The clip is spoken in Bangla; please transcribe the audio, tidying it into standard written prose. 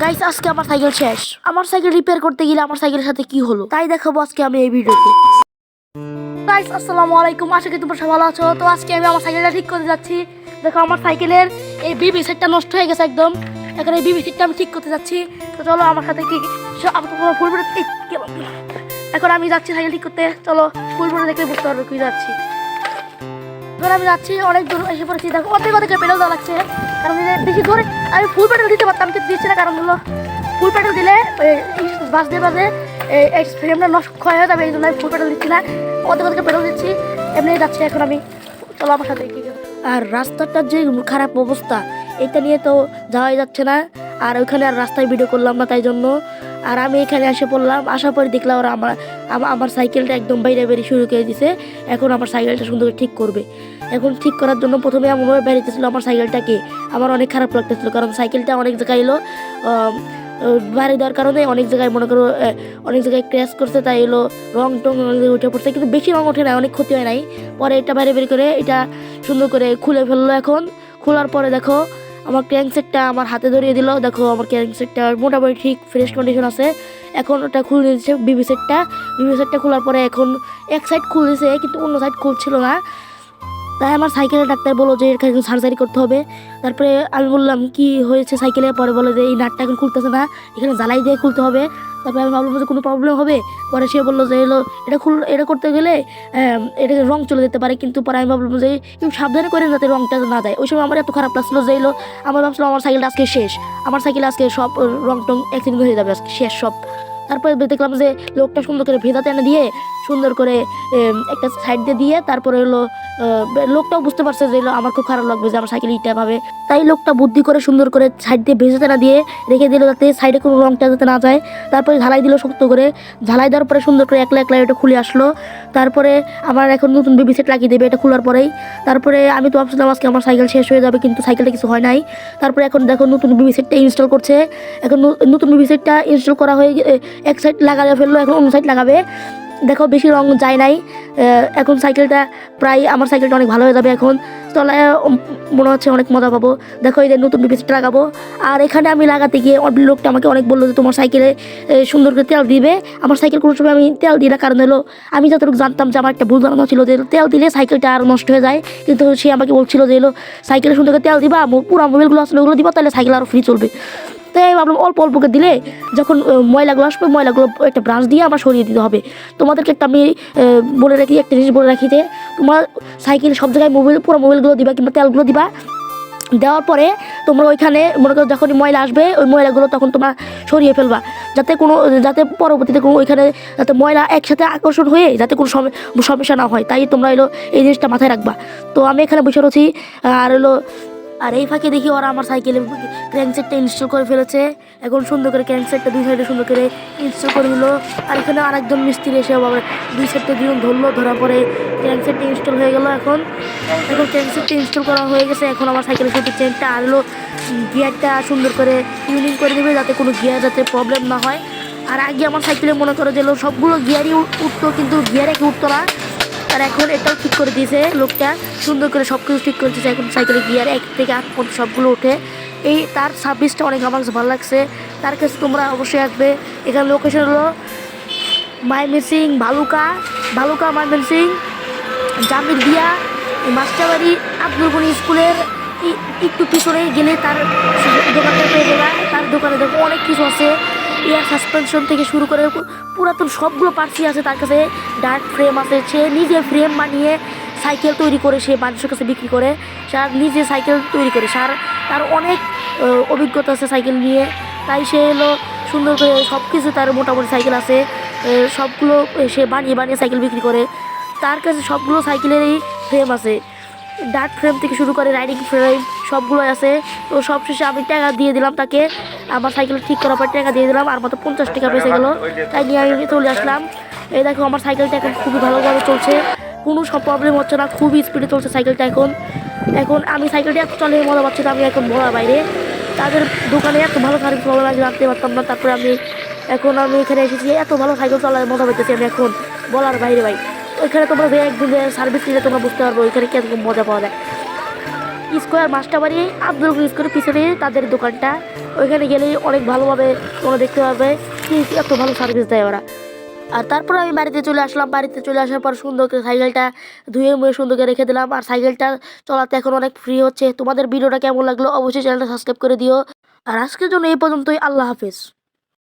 গাইস আজকে আমার সাইকেল শেষ। আমার সাইকেল রিপেয়ার করতে গেলে আমার সাইকেলের সাথে কি হলো তাই দেখাবো আজকে আমি এই ভিডিওতে। গাইস আসসালামু আলাইকুম, আশা করি তোমরা সবাই ভালো আছো। তো আজকে আমি আমার সাইকেলটা ঠিক করতে যাচ্ছি। দেখো আমার সাইকেলের এই বিবি সেটটা নষ্ট হয়ে গেছে একদম। এখন এই বিবি সেটটা আমি ঠিক করতে যাচ্ছি। তো চলো আমার সাথে কি ফুল এখন আমি যাচ্ছি সাইকেল ঠিক করতে। চলো ফুল দেখলে বুঝতে পারবো কি যাচ্ছি। এবার আমি যাচ্ছি, অনেক দূর এসে পড়েছি। দেখো অর্ধেক পেডাল দেওয়া লাগছে, কারণ বেশি ধরে আমি ফুল পেডাল দিতে পারতাম কিন্তু দিচ্ছি না, কারণ হলো ফুল পেডাল দিলে বাজতে এই ফ্রেমটা নষ্ট ক্ষয় হয়ে যাবে, এই জন্য আমি ফুল পেডাল দিচ্ছি না, অর্ধেক পেডাল দিচ্ছি। এমনি যাচ্ছি এখন আমি। চলো আমার সাথে। আর রাস্তাটার যে খারাপ অবস্থা এটা নিয়ে তো যাওয়াই যাচ্ছে না, আর ওইখানে আর রাস্তায় ভিডিও করলাম না তাই জন্য। আর আমি এখানে এসে পড়লাম, আসার পরে দেখলাম ওরা আমার সাইকেলটা একদম বাইরে বেরিয়ে শুরু করে দিছে। এখন আমার সাইকেলটা সুন্দর করে ঠিক করবে। এখন ঠিক করার জন্য প্রথমে এমনভাবে বেরিয়েছিল আমার সাইকেলটাকে, আমার অনেক খারাপ লাগতেছিল, কারণ সাইকেলটা অনেক জায়গায় এলো বাড়ি দেওয়ার কারণে অনেক জায়গায় মনে করো অনেক জায়গায় ক্র্যাশ করছে, তাই এলো রং টং উঠে পড়ছে, কিন্তু বেশি রং ওঠে না, অনেক ক্ষতি হয় নাই। পরে এটা বাইরে বের করে এটা সুন্দর করে খুলে ফেললো। এখন খোলার পরে দেখো আমার ক্র্যাঙ্ক সেটটা আমার হাতে ধরিয়ে দিল। দেখো আমার ক্র্যাঙ্ক সেটটা মোটামুটি ঠিক ফ্রেশ কন্ডিশন আছে। এখন ওটা খুলে দিচ্ছে বিবি সেটটা খোলার পরে এখন এক সাইড খুলেছে কিন্তু অন্য সাইড খুলছিল না, তাই আমার সাইকেলের ডাক্তার বললো যে এখানে সার্জারি করতে হবে। তারপরে আমি বললাম কি হয়েছে সাইকেলে, পরে বলে যে এই নাটটা এখন খুলতেছে না, এখানে জ্বালাই দিয়ে খুলতে হবে। তারপরে আমি ভাবলাম যে কোনো প্রবলেম হবে, পরে সে বললো যে এলো এটা করতে গেলে এটা রং চলে যেতে পারে, কিন্তু পরে আমি ভাবলাম যে একটু সাবধানে করে যাতে রংটা না যায়। ওই সময় আমার এত খারাপ লাগছিলো যে এলো আমার ভাবছিলাম আমার সাইকেলটা আজকে শেষ, আমার সাইকেল আজকে সব রং টং অ্যাক্সিডেন্ট হয়ে যাবে আজকে শেষ সব। তারপরে দেখলাম যে লোকটা সুন্দর করে ভেজা টেনে দিয়ে সুন্দর করে একটা সাইড দিয়ে তারপরে হলো লোকটাও বুঝতে পারছে যে আমার খুব খারাপ লাগবে যে আমার সাইকেল ইটা ভাবে, তাই লোকটা বুদ্ধি করে সুন্দর করে সাইড দিয়ে ভেজা টেনা দিয়ে রেখে দিল যাতে সাইডে কোনো রংটা যাতে না যায়। তারপরে ঝালাই দিল শক্ত করে, ঝালাই দেওয়ার পরে সুন্দর করে একলা এটা খুলে আসলো। তারপরে আমার এখন নতুন বিবি সেট লাগিয়ে দেবে এটা খোলার পরেই। তারপরে আমি তো ভাবছিলাম আজকে আমার সাইকেল শেষ হয়ে যাবে, কিন্তু সাইকেলটা কিছু হয় নাই। তারপরে এখন দেখো নতুন বিবি সেটটা ইনস্টল করছে। এখন নতুন বিবি সেটটা ইনস্টল করা হয়ে এক সাইড লাগাতে ফেললো, এখন অন্য সাইড লাগাবে। দেখো বেশি রং যায় নাই, এখন সাইকেলটা প্রায় আমার সাইকেলটা অনেক ভালো হয়ে যাবে। এখন চলে মনে হচ্ছে অনেক মজা পাবো। দেখো এই যে নতুন বিবি সেটটা লাগাবো। আর এখানে আমি লাগাতে গিয়ে লোকটা আমাকে অনেক বললো যে তোমার সাইকেলে সুন্দর করে তেল দিবে। আমার সাইকেল কোনো সময় আমি তেল দিই না, কারণ হলো আমি যতটুকু জানতাম যে আমার একটা ভুল ধারণা ছিল যে তেল দিলে সাইকেলটা আরও নষ্ট হয়ে যায়, কিন্তু সে আমাকে বলছিল যে এলো সাইকেলে সুন্দর করে তেল দিবা, পুরো মোবাইলগুলো আসলে ওগুলো দিবা, তাহলে সাইকেল আরও ফ্রি চলবে। তাই আমি ভাবলাম অল্প অল্পকে দিলে যখন ময়লাগুলো আসবে ময়লাগুলো একটা ব্রাশ দিয়ে আমার সরিয়ে দিতে হবে। তোমাদেরকে একটা আমি বলে রাখি, একটা জিনিস বলে রাখি যে তোমার সাইকেল সব জায়গায় পুরো মোবাইলগুলো দিবা কিংবা তেলগুলো দিবা, দেওয়ার পরে তোমরা ওইখানে মনে করো যখনই ময়লা আসবে ওই ময়লাগুলো তখন তোমরা সরিয়ে ফেলবা, যাতে পরবর্তীতে কোনো ওইখানে যাতে ময়লা একসাথে আকর্ষণ হয়ে যাতে কোনো সমস্যা না হয়, তাই তোমরা এলো এই জিনিসটা মাথায় রাখবা। তো আমি এখানে বসে রয়েছি আর এই ফাঁকে দেখি ওরা আমার সাইকেলে ক্র্যাঙ্ক সেটটা ইনস্টল করে ফেলেছে। এখন সুন্দর করে ক্র্যাঙ্ক সেটটা দুই সাইডে সুন্দর করে ইনস্টল করে দিল। আর এখানে আরেকজন মিস্ত্রি এসে আবার দুই সাইডটা দুজন ধরলো, ধরার পরে ক্র্যাঙ্ক সেটটা ইনস্টল হয়ে গেল। এখন ক্র্যাঙ্ক সেটটা ইনস্টল করা হয়ে গেছে। এখন আমার সাইকেলের সাথে চেনটা আর হলো গিয়ারটা সুন্দর করে টিউনিং করে দেবে যাতে কোনো গিয়ার যাতে প্রবলেম না হয়। আর আগে আমার সাইকেলে মনে করো যে সবগুলো গিয়ারই উঠতো, কিন্তু গিয়ার একে উঠতো না, আর এখন এটাও ঠিক করে দিয়েছে লোকটা, সুন্দর করে সব কিছু ঠিক করে দিয়েছে। এখন সাইকেলের গিয়ার 1 থেকে 8 পর্যন্ত সবগুলো ওঠে। এই তার সার্ভিসটা অনেক আমার কাছে ভালো লাগছে, তার কাছে তোমরা অবশ্যই আসবে। এখানে লোকেশন হলো ময়মনসিংহ ভালুকা ময়মনসিংহ জামির দিয়া মাস্টারবাড়ি আব্দুল গনি স্কুলের একটু পিছনে গেলে তার দোকানটা পেয়ে যাবে। তার দোকানে দেখো অনেক কিছু আছে, এয়ার সাসপেনশন থেকে শুরু করে পুরাতন সবগুলো পার্টসই আছে তার কাছে। ডার্ক ফ্রেম আছে, সে নিজে ফ্রেম বানিয়ে সাইকেল তৈরি করে সে মানুষের কাছে বিক্রি করে, সে নিজে সাইকেল তৈরি করে, তার অনেক অভিজ্ঞতা আছে সাইকেল নিয়ে, তাই সে এলো সুন্দর করে সব কিছু তার মোটামুটি সাইকেল আছে, সবগুলো সে বানিয়ে সাইকেল বিক্রি করে। তার কাছে সবগুলো সাইকেলেরই ফ্রেম আছে, ডার্ক ফ্রেম থেকে শুরু করে রাইডিং ফ্রেম সবগুলোই আছে। তো সবশেষে আমি টাকা দিয়ে দিলাম তাকে, আমার সাইকেল ঠিক করার পর টাকা দিয়ে দিলাম, আর মাত্র 50 টাকা বেঁচে গেলো, তাই নিয়ে আমি চলে আসলাম। এই দেখো আমার সাইকেলটা এখন খুবই ভালোভাবে চলছে, কোনো সব প্রবলেম হচ্ছে না, খুবই স্পিডে চলছে সাইকেলটা। এখন আমি সাইকেলটা এত চলে মজা পাচ্ছি, আমি এখন বলার বাইরে, তাদের দোকানে এত ভালো সার্ভিস পাবো আমি জানতে পারতাম না। তারপরে আমি এখানে এসেছি, এত ভালো সাইকেল চলার মজা পেতেছি আমি এখন বলার বাইরে ভাই। ওইখানে তোমরা একদিন সার্ভিস নিলে তোমরা বুঝতে পারবো ওইখানে কীরকম মজা পাওয়া যায়। স্কোয়ার মাস্টারবাড়ি আব্দুল স্কোয়ারের পিছনে তাদের দোকানটা, ওইখানে গেলেই অনেক ভালোভাবে তোমরা দেখতে পাবে কি এত ভালো সার্ভিস দেয় ওরা। আর তারপর আমি বাড়িতে চলে আসলাম, বাড়িতে চলে আসার পর সুন্দর করে সাইকেলটা ধুয়ে মুয়ে সুন্দর করে রেখে দিলাম। আর সাইকেলটা চলাতে এখন অনেক ফ্রি হচ্ছে। তোমাদের ভিডিওটা কেমন লাগলো অবশ্যই চ্যানেলটা সাবস্ক্রাইব করে দিও। আর আজকের জন্য এই পর্যন্তই, আল্লাহ হাফেজ।